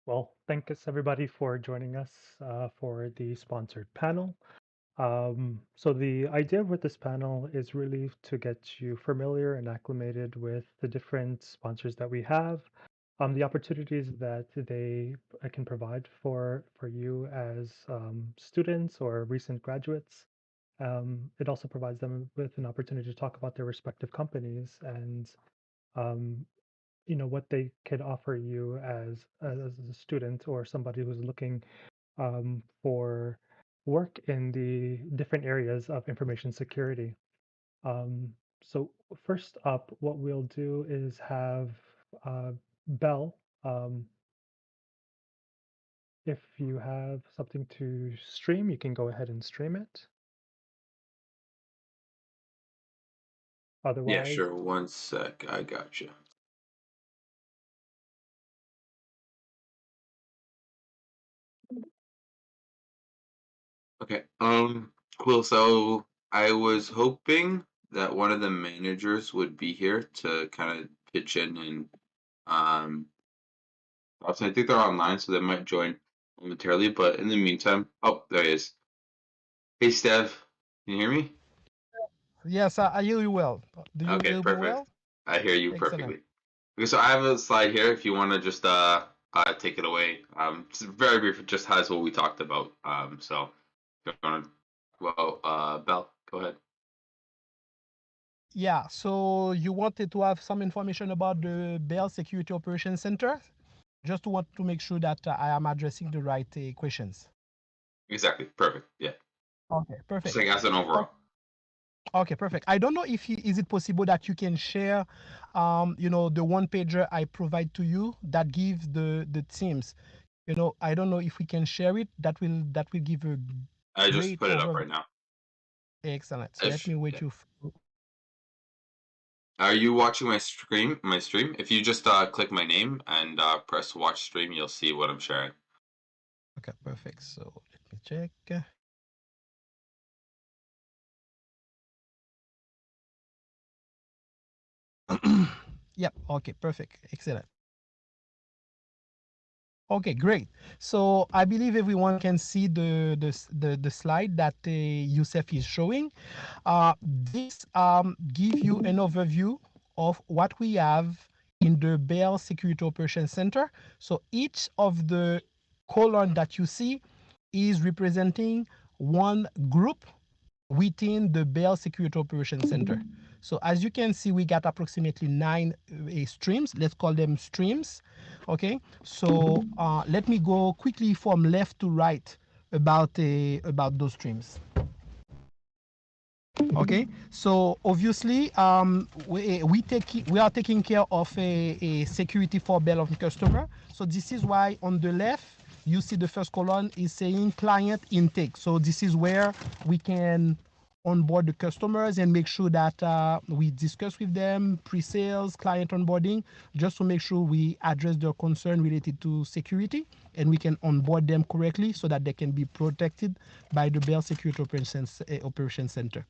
Well, thanks everybody for joining us for the sponsored panel. So the idea with this panel is really to get you familiar and acclimated with the different sponsors that we have, the opportunities that they can provide for you as students or recent graduates. It also provides them with an opportunity to talk about their respective companies and um, what they could offer you as a student or somebody who's looking for work in the different areas of information security. So first up, what we'll do is have Bell. If you have something to stream, you can go ahead and stream it. Yeah, Otherwise, sure. One sec. I got you. Okay. Cool. So I was hoping that one of the managers would be here to kind of pitch in and also I think they're online, so they might join momentarily. But in the meantime, oh, there he is. Hey, Steph. Can you hear me? Yes, I hear you well. Do you Okay, hear me perfect. well? I hear you Excellent. perfectly. Okay, so I have a slide here if you want to just take it away. Just very brief, it just has what we talked about. So if you want to, well, Belle, go ahead. Yeah, so you wanted to have some information about the Bell Security Operations Center? Just to want to make sure that I am addressing the right questions. Exactly, perfect. Yeah, Okay, just perfect. like as an overall. Okay, perfect. I don't know if is it possible that you can share, the one pager I provide to you that gives the teams. I don't know if we can share it. That will give a I just great put it up overview. right now. Excellent. So let me Yeah. wait you. Are you watching my stream? If you just click my name and press watch stream, you'll see what I'm sharing. Okay, perfect. So let me check. Yep. Okay, perfect. Excellent. Okay, great. So I believe everyone can see the slide that Youssef is showing. This give you an overview of what we have in the Bell Security Operations Center. So each of the column that you see is representing one group within the Bell Security Operations Center. So as you can see, we got approximately 9 streams. Let's call them streams. Okay. So let me go quickly from left to right about those streams. Okay, so obviously we are taking care of a security for Bell of customer. So this is why on the left you see the first column is saying client intake. So this is where we can onboard the customers and make sure that we discuss with them pre-sales, client onboarding, just to make sure we address their concern related to security and we can onboard them correctly so that they can be protected by the Bell Security Operations Center.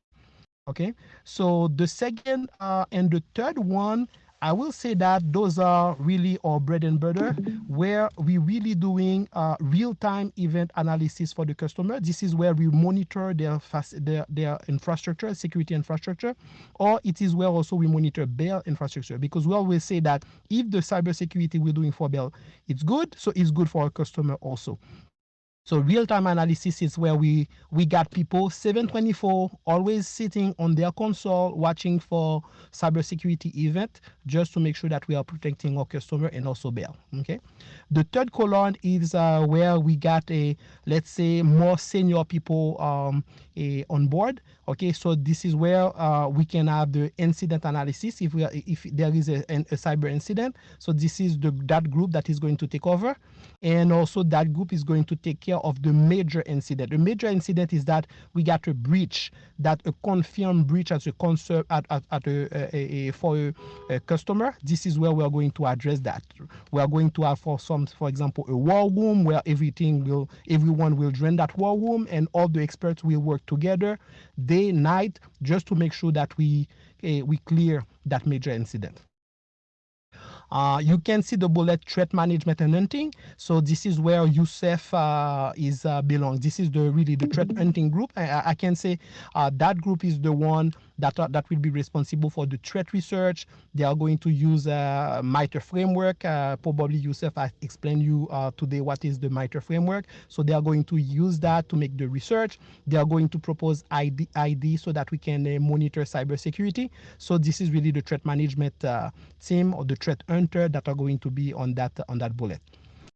Okay, so the second and the third one, I will say that those are really our bread and butter, where we really doing real-time event analysis for the customer. This is where we monitor their infrastructure, security infrastructure, or it is where also we monitor Bell infrastructure, because we always say that if the cybersecurity we're doing for Bell, it's good, so it's good for our customer also. So real-time analysis is where we got people 724 always sitting on their console watching for cybersecurity event just to make sure that we are protecting our customer and also Bell. Okay. The third column is where we got let's say more senior people on board. Okay, so this is where we can have the incident analysis if there is a cyber incident. So this is that group that is going to take over, and also that group is going to take care of the major incident. The major incident is that we got a breach, that a confirmed breach as a concern for a customer. This is where we are going to address that. We are going to have for example, a war room where everyone will join that war room, and all the experts will work together day, night, just to make sure that we clear that major incident. You can see the bullet threat management and hunting. So this is where Youssef is belongs. This is really the threat hunting group. I can say that group is the one that will be responsible for the threat research. They are going to use MITRE framework. Probably Youssef has explained you today what is the MITRE framework. So they are going to use that to make the research. They are going to propose ID so that we can monitor cybersecurity. So this is really the threat management team or the threat hunter that are going to be on that bullet.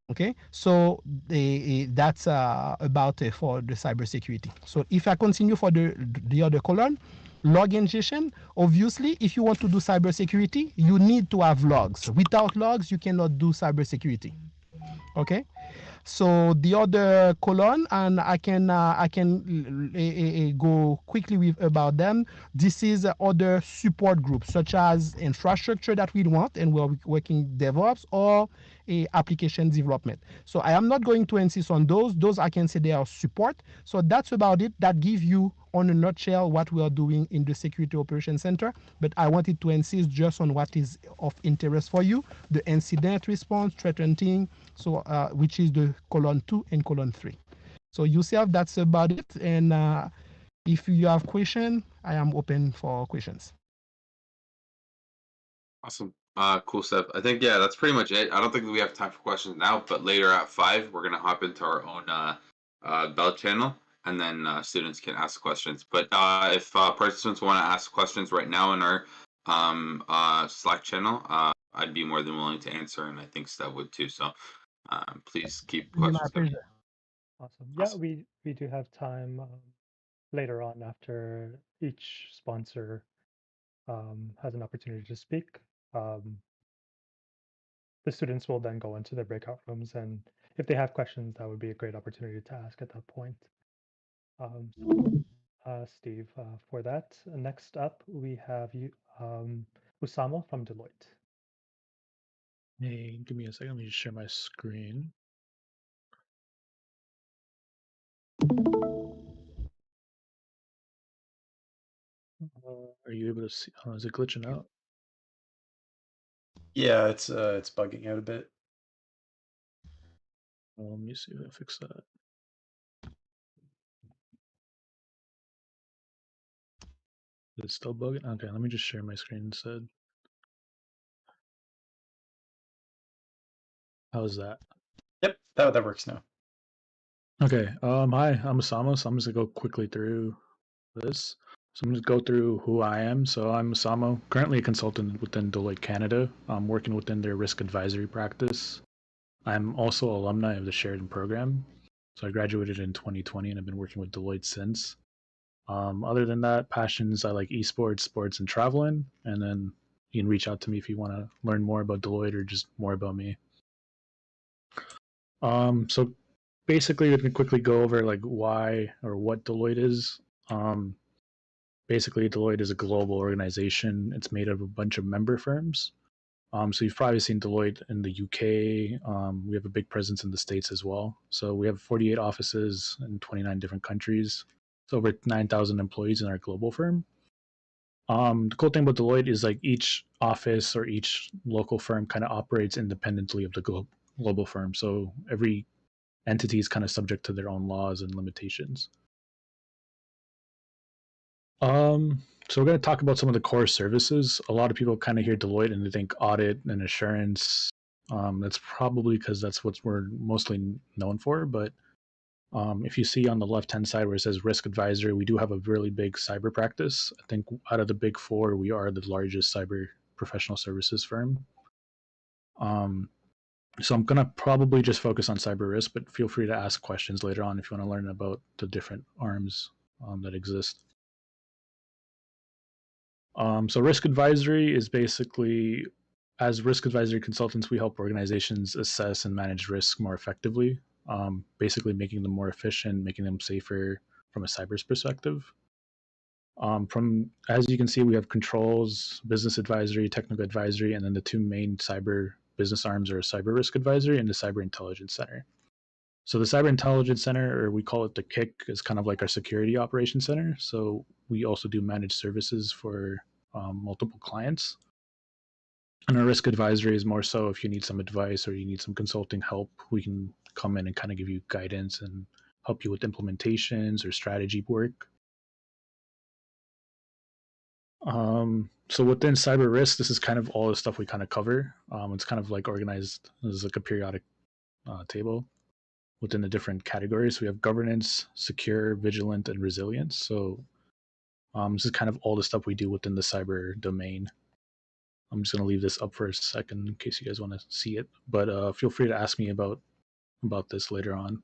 Okay, so that's about for the cybersecurity. So if I continue for the other column, log ingestion. Obviously, if you want to do cybersecurity, you need to have logs. Without logs, you cannot do cybersecurity. Okay, so the other column, and I can go quickly with about them. This is other support groups such as infrastructure that we want, and we're working DevOps or application development. So I am not going to insist on those. Those I can say they are support. So that's about it. That gives you on a nutshell what we are doing in the Security Operations Center. But I wanted to insist just on what is of interest for you: the incident response, threat hunting, so which is the column 2 and column 3. So Youssef, that's about it. And if you have questions, I am open for questions. Awesome. Cool stuff. I think, yeah, that's pretty much it. I don't think we have time for questions now, but later at 5, we're going to hop into our own Bell channel, and then students can ask questions. But if participants want to ask questions right now in our Slack channel, I'd be more than willing to answer, and I think Steph would too. So please keep questions coming. Awesome. Yeah, we do have time later on after each sponsor has an opportunity to speak. The students will then go into the breakout rooms, and if they have questions, that would be a great opportunity to ask at that point. Steve, for that. Next up, we have you, Usama from Deloitte. Hey, give me a second. Let me just share my screen. Are you able to see? Oh, is it glitching out? Yeah, it's bugging out a bit. Let me see if I fix that. Is it still bugging? Okay, let me just share my screen instead. How's that? Yep, that works now. Okay. Hi, I'm Osama. So I'm just gonna go quickly through this. So I'm just go through who I am. So I'm Osama, currently a consultant within Deloitte Canada. I'm working within their risk advisory practice. I'm also alumni of the Sheridan program. So I graduated in 2020 and I've been working with Deloitte since. Other than that, passions, I like esports, sports, and traveling. And then you can reach out to me if you want to learn more about Deloitte or just more about me. So basically, we can quickly go over like why or what Deloitte is. Basically, Deloitte is a global organization. It's made of a bunch of member firms. So you've probably seen Deloitte in the UK. We have a big presence in the States as well. So we have 48 offices in 29 different countries. It's over 9,000 employees in our global firm. The cool thing about Deloitte is like each office or each local firm kind of operates independently of the global firm. So every entity is kind of subject to their own laws and limitations. So we're going to talk about some of the core services. A lot of people kind of hear Deloitte and they think audit and assurance. That's probably because that's what we're mostly known for. But if you see on the left-hand side where it says risk advisory, we do have a really big cyber practice. I think out of the big 4, we are the largest cyber professional services firm. So I'm going to probably just focus on cyber risk, but feel free to ask questions later on if you want to learn about the different arms that exist. So risk advisory is basically, as risk advisory consultants, we help organizations assess and manage risk more effectively, basically making them more efficient, making them safer from a cyber perspective. As you can see, we have controls, business advisory, technical advisory, and then the 2 main cyber business arms are cyber risk advisory and the cyber intelligence center. So the cyber intelligence center, or we call it the KIC, is kind of like our security operations center. So we also do managed services for multiple clients. And our risk advisory is more so if you need some advice or you need some consulting help, we can come in and kind of give you guidance and help you with implementations or strategy work. So within cyber risk, this is kind of all the stuff we kind of cover. It's kind of like organized as like a periodic table within the different categories. We have governance, secure, vigilant, and resilience. So this is kind of all the stuff we do within the cyber domain. I'm just going to leave this up for a second in case you guys want to see it, but feel free to ask me about this later on.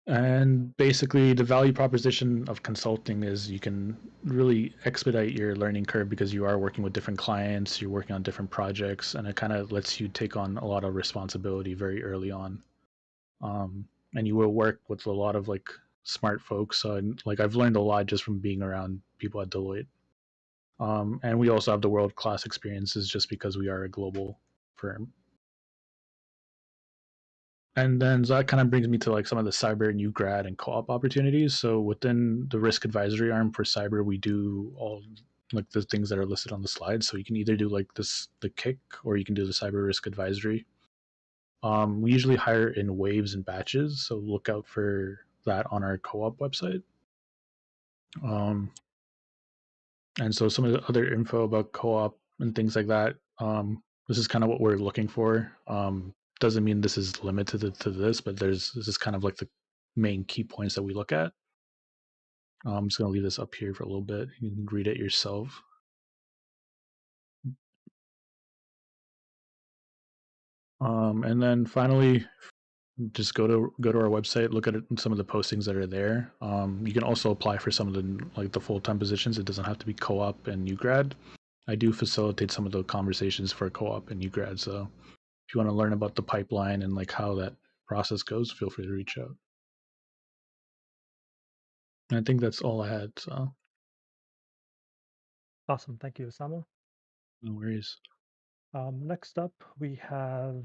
And basically, the value proposition of consulting is you can really expedite your learning curve because you are working with different clients, you're working on different projects, and it kind of lets you take on a lot of responsibility very early on. And you will work with a lot of like smart folks. So, like I've learned a lot just from being around people at Deloitte. And we also have the world-class experiences just because we are a global firm. And then so that kind of brings me to like some of the cyber new grad and co-op opportunities. So within the risk advisory arm for cyber, we do all like the things that are listed on the slide. So you can either do like the kick, or you can do the cyber risk advisory. We usually hire in waves and batches, so look out for that on our co-op website. And so some of the other info about co-op and things like that, this is kind of what we're looking for. Doesn't mean this is limited to this, but this is kind of like the main key points that we look at. I'm just going to leave this up here for a little bit. You can read it yourself. And then finally, just go to our website, look at some of the postings that are there. You can also apply for some of the full-time positions. It doesn't have to be co-op and new grad. I do facilitate some of the conversations for co-op and new grad. So if you want to learn about the pipeline and like how that process goes, feel free to reach out. And I think that's all I had. So Awesome. Thank you, Osama. no worries. Next up, we have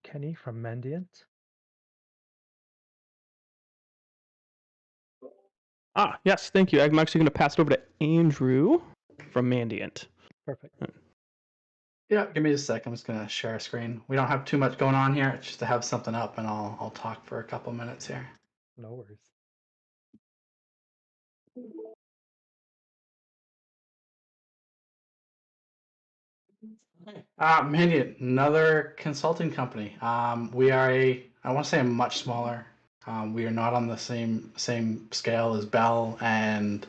Kenny from Mandiant. Yes, thank you. I'm actually going to pass it over to Andrew from Mandiant. Perfect. Yeah, give me just a sec. I'm just gonna share a screen. We don't have too much going on here. It's just to have something up, and I'll talk for a couple minutes here. No worries. Mandiant, another consulting company. We are I want to say a much smaller. We are not on the same scale as Bell and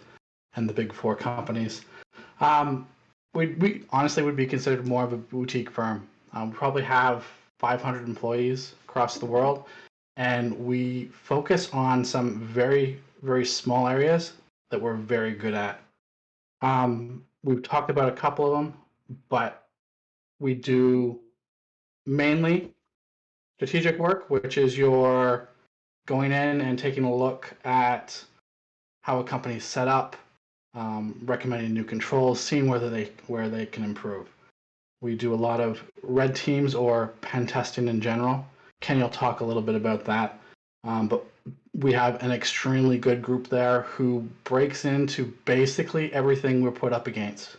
the big four companies. We honestly would be considered more of a boutique firm. We probably have 500 employees across the world, and we focus on some very, very small areas that we're very good at. We've talked about a couple of them, but we do mainly strategic work, which is your going in and taking a look at how a company's set up, recommending new controls, seeing where they can improve. We do a lot of red teams or pen testing in general. Kenny will talk a little bit about that, but we have an extremely good group there who breaks into basically everything we're put up against.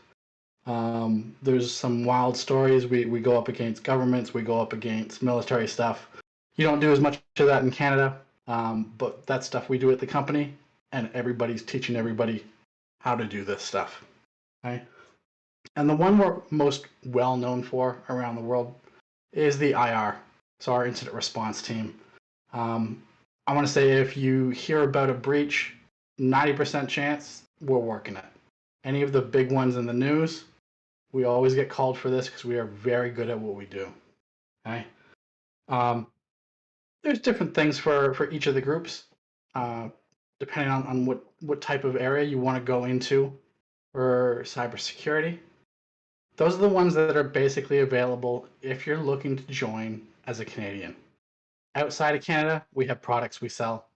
There's some wild stories. We go up against governments, we go up against military stuff. You don't do as much of that in Canada, but that's stuff we do at the company, and everybody's teaching everybody how to do this stuff. Okay? And the one we're most well known for around the world is the IR, so our incident response team. I want to say if you hear about a breach, 90% chance we're working it. Any of the big ones in the news, we always get called for this because we are very good at what we do. Okay. There's different things for each of the groups, depending on what type of area you want to go into for cybersecurity. Those are the ones that are basically available if you're looking to join as a Canadian. Outside of Canada, we have products we sell,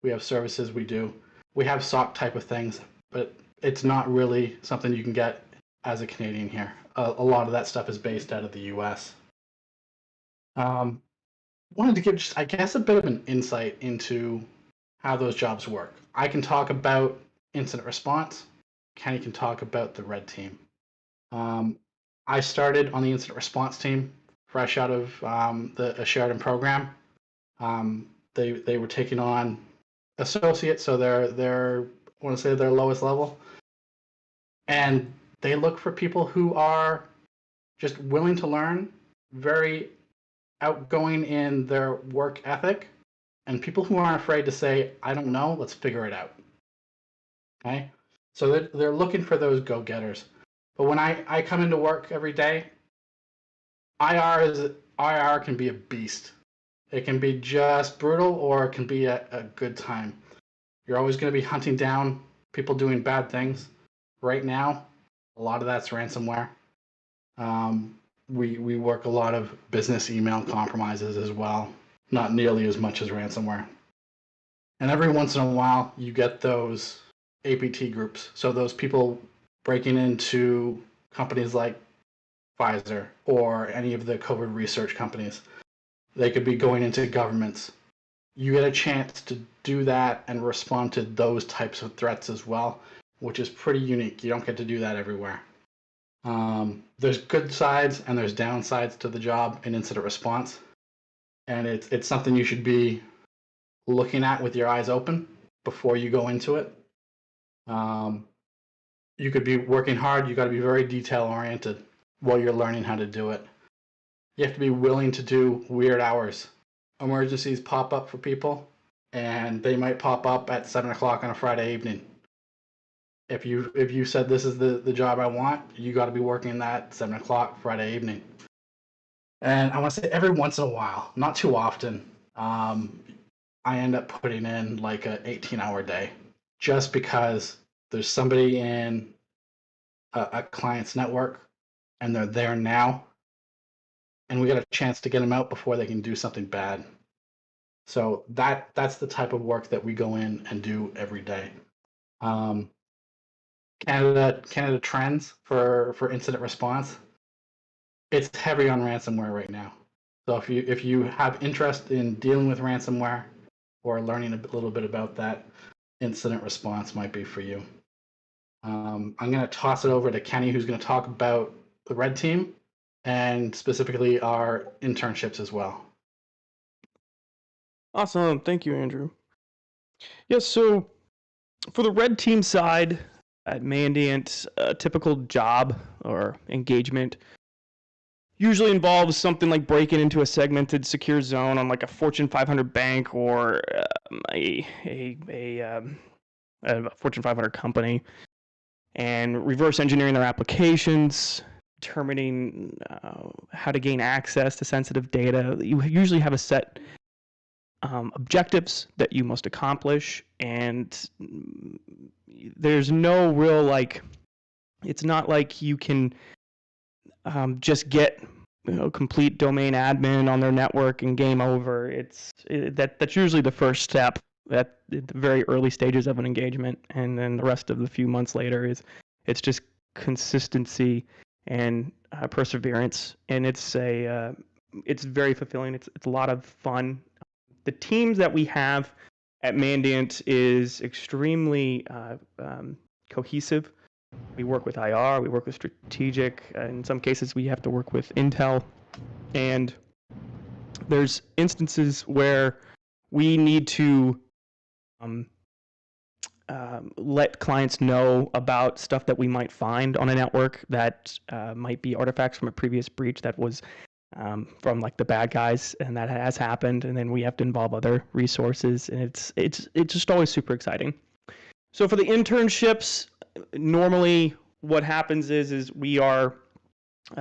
we have services we do, we have SOC type of things, but it's not really something you can get as a Canadian here. A lot of that stuff is based out of the US. Wanted to give just, I guess, a bit of an insight into how those jobs work. I can talk about incident response. Kenny can talk about the red team. I started on the incident response team, fresh out of the Sheridan program. They were taking on associates, so they're I want to say their lowest level, and they look for people who are just willing to learn, very outgoing in their work ethic, and people who aren't afraid to say, "I don't know, let's figure it out." Okay, so they're looking for those go-getters. But when I come into work every day, IR can be a beast. It can be just brutal, or it can be a good time. You're always going to be hunting down people doing bad things. Right now, a lot of that's ransomware. We work a lot of business email compromises as well, not nearly as much as ransomware. And every once in a while, you get those APT groups. So those people breaking into companies like Pfizer or any of the COVID research companies. They could be going into governments. You get a chance to do that and respond to those types of threats as well, which is pretty unique. You don't get to do that everywhere. There's good sides and there's downsides to the job in incident response, and it's something you should be looking at with your eyes open before you go into it. You could be working hard. You got to be very detail oriented while you're learning how to do it. You have to be willing to do weird hours. Emergencies pop up for people, and they might pop up at 7 o'clock on a Friday evening. If you said this is the job I want, you got to be working that 7 o'clock Friday evening. And I want to say every once in a while, not too often, I end up putting in like an 18-hour day, just because there's somebody in a client's network and they're there now, and we got a chance to get them out before they can do something bad. So that's the type of work that we go in and do every day. Canada trends for incident response. It's heavy on ransomware right now. So if you have interest in dealing with ransomware or learning a little bit about that, incident response might be for you. I'm going to toss it over to Kenny, who's going to talk about the Red Team and specifically our internships as well. Awesome. Thank you, Andrew. Yes, so for the Red Team side at Mandiant, a typical job or engagement usually involves something like breaking into a segmented secure zone on like a Fortune 500 bank or a Fortune 500 company, and reverse engineering their applications, determining how to gain access to sensitive data. You usually have a set objectives that you must accomplish, and there's no real like, it's not like you can just get complete domain admin on their network and game over. That's usually the first step at the very early stages of an engagement, and then the rest of the few months later it's just consistency and perseverance, and it's very fulfilling. It's a lot of fun. The teams that we have at Mandiant is extremely cohesive. We work with IR, we work with strategic. In some cases, we have to work with Intel. And there's instances where we need to let clients know about stuff that we might find on a network that might be artifacts from a previous breach that was from like the bad guys, and that has happened, and then we have to involve other resources, and it's just always super exciting. So for the internships, normally what happens is we are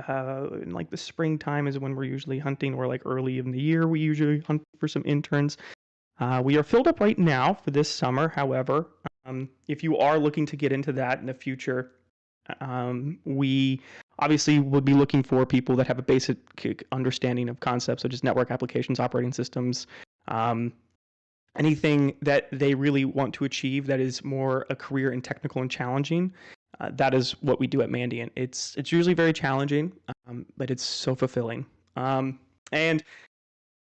in like the springtime is when we're usually hunting, or like early in the year we usually hunt for some interns. We are filled up right now for this summer. However, if you are looking to get into that in the future, we obviously would be looking for people that have a basic understanding of concepts such as network applications, operating systems, anything that they really want to achieve that is more a career in technical and challenging. That is what we do at Mandiant. It's usually very challenging, but it's so fulfilling. And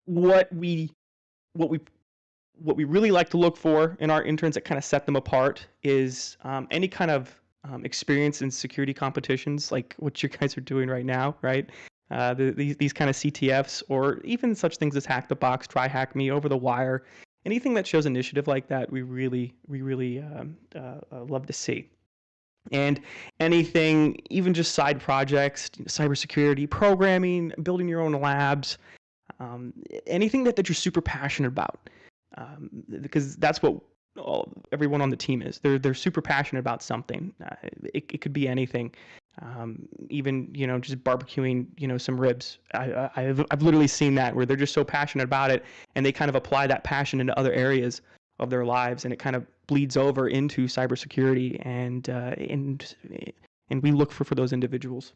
what we really like to look for in our interns that kind of set them apart is any kind of experience in security competitions like what you guys are doing right now, right? These kind of CTFs, or even such things as Hack the Box, Try Hack Me, Over the Wire, anything that shows initiative like that, we really love to see. And anything, even just side projects, cybersecurity, programming, building your own labs, anything that you're super passionate about, because that's what everyone on the team is. They're super passionate about something. It could be anything, even just barbecuing some ribs. I've literally seen that where they're just so passionate about it, and they kind of apply that passion into other areas of their lives, and it kind of bleeds over into cybersecurity, and we look for those individuals.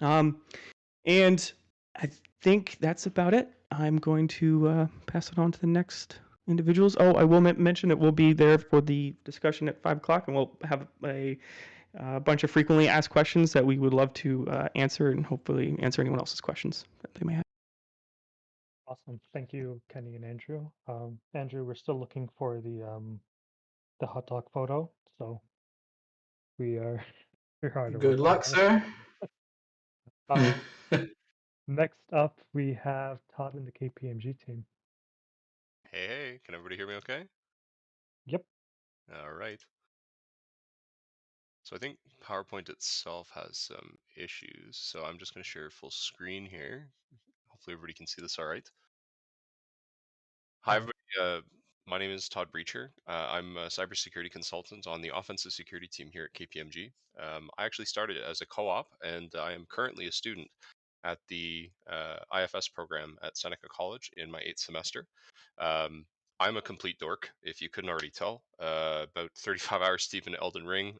And I think that's about it. I'm going to pass it on to the next individuals. Oh, I will mention that we'll be there for the discussion at 5 o'clock, and we'll have a bunch of frequently asked questions that we would love to answer, and hopefully answer anyone else's questions that they may have. Awesome. Thank you, Kenny and Andrew. Andrew, we're still looking for the hot dog photo, so we're hard to Good work on luck, that. sir. Next up, we have Todd and the KPMG team. Hey, can everybody hear me okay? Yep. All right. So I think PowerPoint itself has some issues, so I'm just going to share full screen here. Hopefully everybody can see this all right. Hi, everybody. My name is Todd Breacher. I'm a cybersecurity consultant on the offensive security team here at KPMG. I actually started as a co-op, and I am currently a student at the IFS program at Seneca College in my 8th semester. I'm a complete dork, if you couldn't already tell. About 35 hours deep in Elden Ring.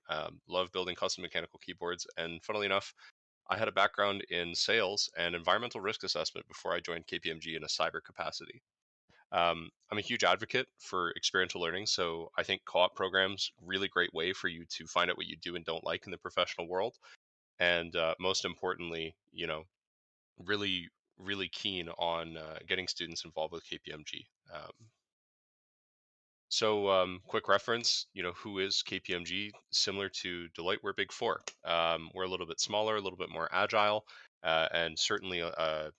Love building custom mechanical keyboards, and funnily enough, I had a background in sales and environmental risk assessment before I joined KPMG in a cyber capacity. I'm a huge advocate for experiential learning, so I think co-op programs really great way for you to find out what you do and don't like in the professional world, and most importantly, really really keen on getting students involved with KPMG. Quick reference, who is KPMG? Similar to Deloitte, we're Big Four. We're a little bit smaller, a little bit more agile, and certainly, a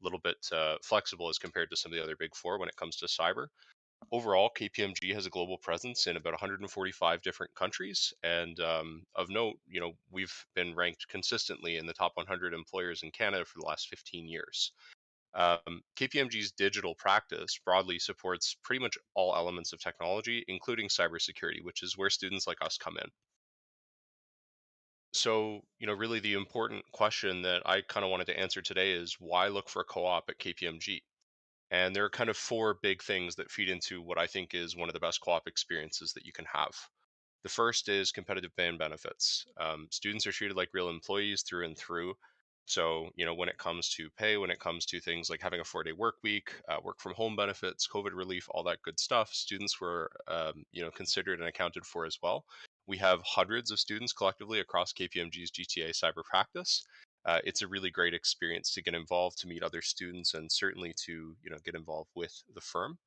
little bit flexible as compared to some of the other Big Four when it comes to cyber. Overall, KPMG has a global presence in about 145 different countries, and of note, we've been ranked consistently in the top 100 employers in Canada for the last 15 years. KPMG's digital practice broadly supports pretty much all elements of technology, including cybersecurity, which is where students like us come in. So, really the important question that I kind of wanted to answer today is why look for a co-op at KPMG? And there are kind of four big things that feed into what I think is one of the best co-op experiences that you can have. The first is competitive pay and benefits. Students are treated like real employees through and through. So, when it comes to pay, when it comes to things like having a 4-day work week, work from home benefits, COVID relief, all that good stuff, students were, considered and accounted for as well. We have hundreds of students collectively across KPMG's GTA cyber practice. It's a really great experience to get involved, to meet other students, and certainly to, get involved with the firm.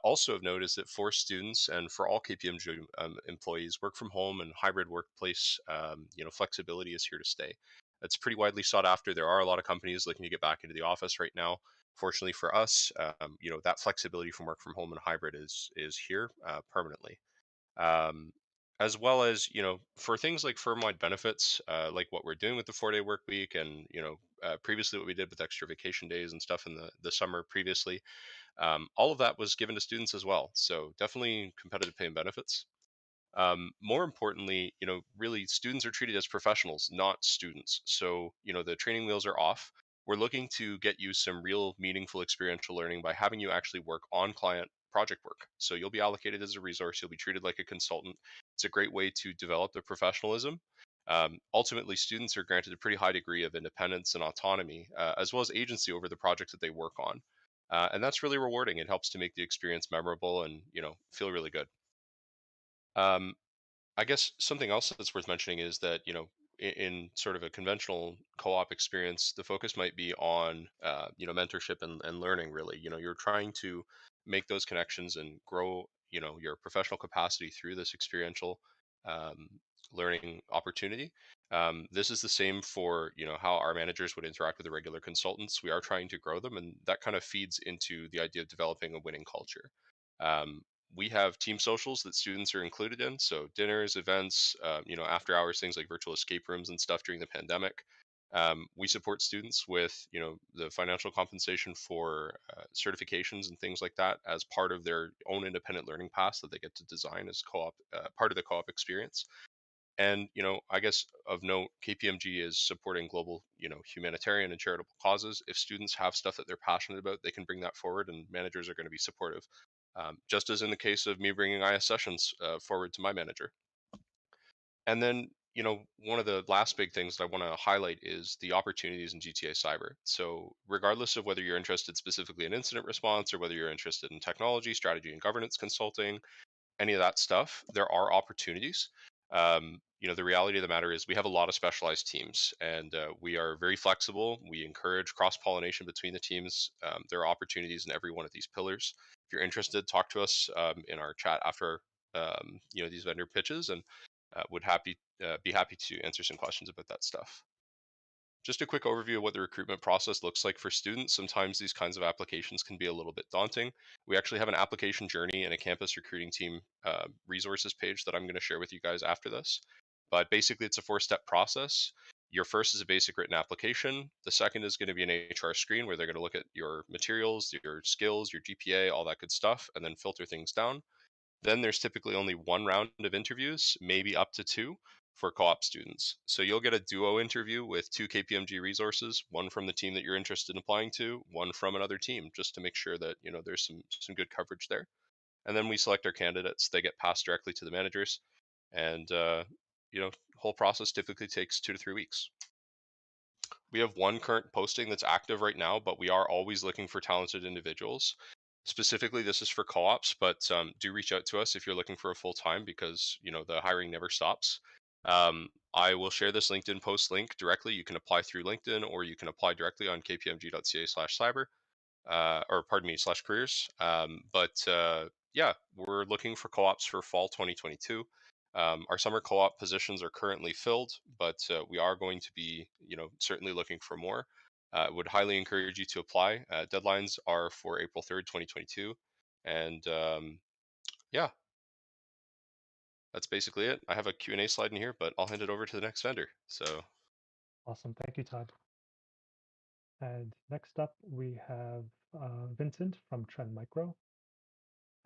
Also of note is that for students and for all KPMG employees, work from home and hybrid workplace, flexibility is here to stay. It's pretty widely sought after. There are a lot of companies looking to get back into the office right now. Fortunately for us, that flexibility from work from home and hybrid is here permanently. Um, as well as, for things like firm-wide benefits, like what we're doing with the 4-day work week, and previously what we did with extra vacation days and stuff in the summer previously, all of that was given to students as well. So definitely competitive pay and benefits. More importantly, really students are treated as professionals, not students. So, the training wheels are off. We're looking to get you some real meaningful experiential learning by having you actually work on client project work. So you'll be allocated as a resource. You'll be treated like a consultant. It's a great way to develop their professionalism. Ultimately, students are granted a pretty high degree of independence and autonomy, as well as agency over the projects that they work on. And that's really rewarding. It helps to make the experience memorable and, feel really good. Um, I guess something else that's worth mentioning is that, in sort of a conventional co-op experience, the focus might be on, mentorship and learning, really. You're trying to make those connections and grow, your professional capacity through this experiential um, learning opportunity. This is the same for how our managers would interact with the regular consultants. We are trying to grow them, and that kind of feeds into the idea of developing a winning culture. We have team socials that students are included in, so dinners, events, after hours, things like virtual escape rooms and stuff during the pandemic. We support students with the financial compensation for certifications and things like that as part of their own independent learning paths that they get to design as co-op part of the co-op experience. And I guess of note, KPMG is supporting global humanitarian and charitable causes. If students have stuff that they're passionate about, they can bring that forward, and managers are going to be supportive. Just as in the case of me bringing ISSessions forward to my manager. And then, one of the last big things that I want to highlight is the opportunities in GTA Cyber. So, regardless of whether you're interested specifically in incident response or whether you're interested in technology, strategy, and governance consulting, any of that stuff, there are opportunities. The reality of the matter is we have a lot of specialized teams, and we are very flexible. We encourage cross-pollination between the teams. There are opportunities in every one of these pillars. If you're interested, talk to us in our chat after these vendor pitches, and would be happy to answer some questions about that stuff. Just a quick overview of what the recruitment process looks like for students. Sometimes these kinds of applications can be a little bit daunting. We actually have an application journey and a campus recruiting team resources page that I'm going to share with you guys after this. But basically, it's a 4-step process. Your first is a basic written application. The second is going to be an HR screen where they're going to look at your materials, your skills, your GPA, all that good stuff, and then filter things down. Then there's typically only one round of interviews, maybe up to 2 for co-op students. So you'll get a duo interview with 2 KPMG resources, one from the team that you're interested in applying to, one from another team, just to make sure that there's some good coverage there. And then we select our candidates. They get passed directly to the managers, and whole process typically takes 2 to 3 weeks. We have one current posting that's active right now, but we are always looking for talented individuals. Specifically, this is for co-ops, but do reach out to us if you're looking for a full-time, because the hiring never stops. I will share this LinkedIn post link directly. You can apply through LinkedIn, or you can apply directly on kpmg.ca/cyber, /careers. Yeah, we're looking for co-ops for fall 2022. Our summer co-op positions are currently filled, but we are going to be, certainly looking for more. Would highly encourage you to apply. Deadlines are for April 3rd, 2022. And yeah, that's basically it. I have a Q&A slide in here, but I'll hand it over to the next vendor. So Awesome. Thank you, Todd. And next up, we have Vincent from Trend Micro.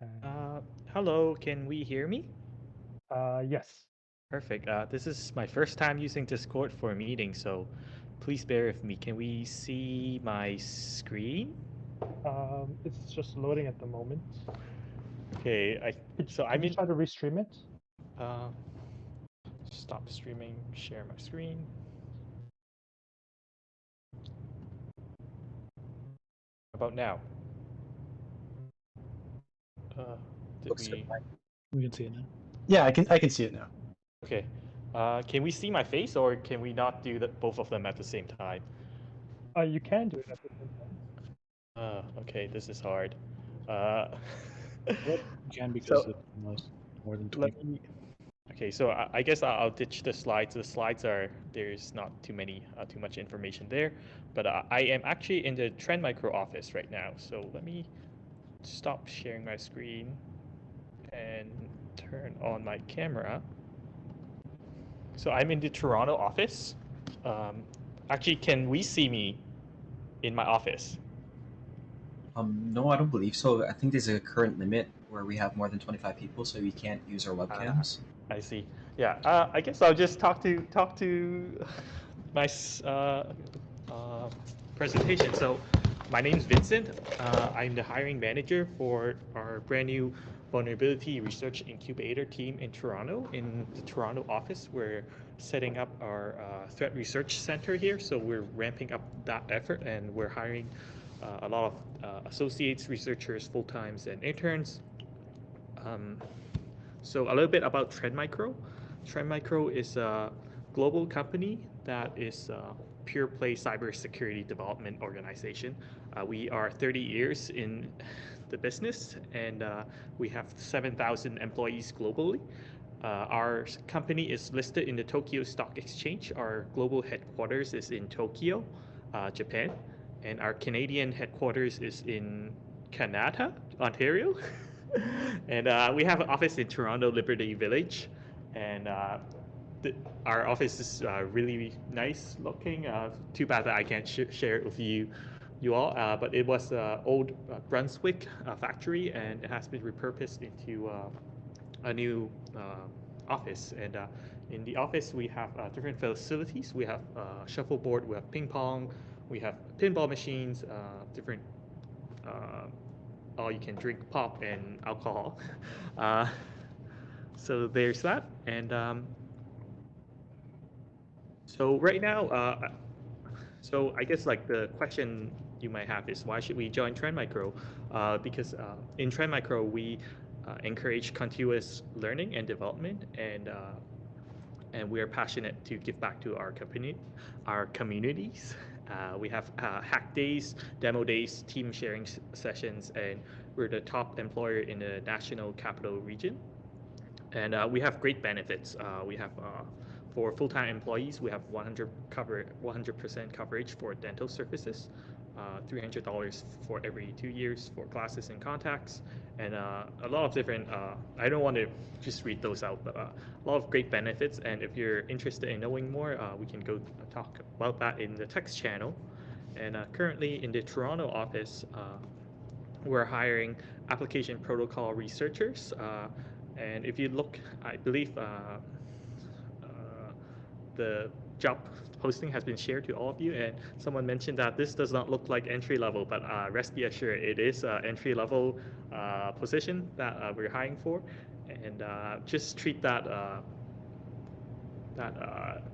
And, Hello, can we hear me? yes. Perfect. This is my first time using Discord for a meeting, so please bear with me. Can we see my screen? It's just loading at the moment. Okay, Could you try to restream it? Stop streaming, share my screen. About now? We can see it now. Yeah, I can see it now. Okay. Can we see my face, or can we not do both of them at the same time? You can do it at the same time. Okay, this is hard. You can, because it was more than 20. Okay, so I guess I'll ditch the slides. The slides there's not too much information there, but I am actually in the Trend Micro office right now. So let me stop sharing my screen and turn on my camera. So I'm in the Toronto office. Actually, can we see me in my office? No, I don't believe so. I think there's a current limit where we have more than 25 people, so we can't use our webcams. I see. Yeah, I guess I'll just talk to my presentation. So my name's Vincent. I'm the hiring manager for our brand new vulnerability research incubator team in Toronto. In the Toronto office, we're setting up our threat research center here. So we're ramping up that effort, and we're hiring a lot of associates, researchers, full-times, and interns. So a little bit about Trend Micro. Trend Micro is a global company that is a pure play cybersecurity development organization. We are 30 years in the business, and we have 7,000 employees globally. Our company is listed in the Tokyo Stock Exchange. Our global headquarters is in Tokyo, Japan, and our Canadian headquarters is in Canada, Ontario. And we have an office in Toronto, Liberty Village, and our office is really nice looking. Too bad that I can't share it with you all, but it was an old Brunswick factory, and it has been repurposed into a new office. And in the office, we have different facilities. We have shuffleboard, we have ping pong, we have pinball machines, different all you can drink pop and alcohol. So there's that. And so right now, so I guess like the question you might have is why should we join Trend Micro? Because in Trend Micro, we encourage continuous learning and development, and we are passionate to give back to our communities. We have hack days, demo days, team sharing sessions, and we're the top employer in the National Capital Region. And we have great benefits. We have for full-time employees, we have 100% coverage for dental services, $300 for every 2 years for glasses and contacts, and a lot of different, I don't want to just read those out, but a lot of great benefits. And if you're interested in knowing more, we can go talk about that in the text channel. And currently in the Toronto office, we're hiring application protocol researchers. And if you look, I believe the job posting has been shared to all of you, and someone mentioned that this does not look like entry level, but rest be assured, it is an entry level position that we're hiring for, and just treat that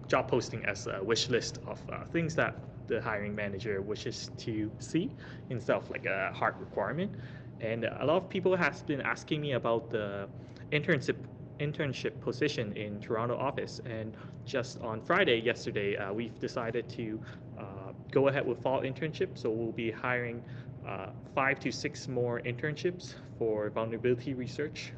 job posting as a wish list of things that the hiring manager wishes to see instead of like a hard requirement. And a lot of people has been asking me about the internship position in Toronto office, and just on Friday yesterday, we've decided to go ahead with fall internship. So we'll be hiring 5 to 6 more internships for vulnerability research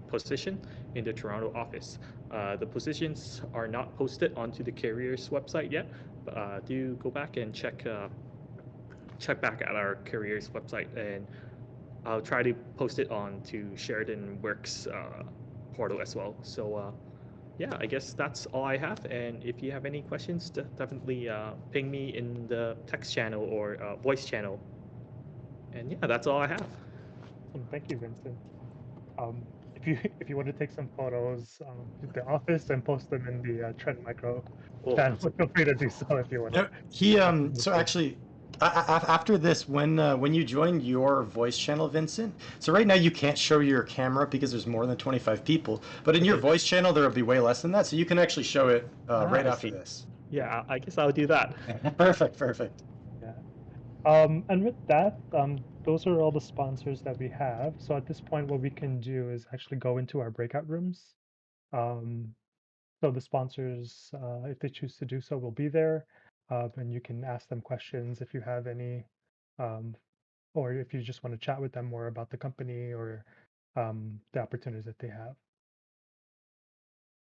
position in the Toronto office. The positions are not posted onto the careers website yet, but do go back and check back at our careers website, and I'll try to post it on to Sheridan Works portal as well. So yeah, I guess that's all I have. And if you have any questions, definitely ping me in the text channel or voice channel. And yeah, that's all I have. Thank you, Vincent. If you want to take some photos of the office and post them in the Trend Micro channel, feel free to do so if you want. So actually, after this, when you join your voice channel, Vincent, so right now you can't show your camera because there's more than 25 people, but in your voice channel there will be way less than that, so you can actually show it right after this. Yeah, I guess I'll do that. Perfect. Yeah. And with that, those are all the sponsors that we have. So at this point, what we can do is actually go into our breakout rooms. So the sponsors, if they choose to do so, will be there. And you can ask them questions if you have any, or if you just want to chat with them more about the company or the opportunities that they have.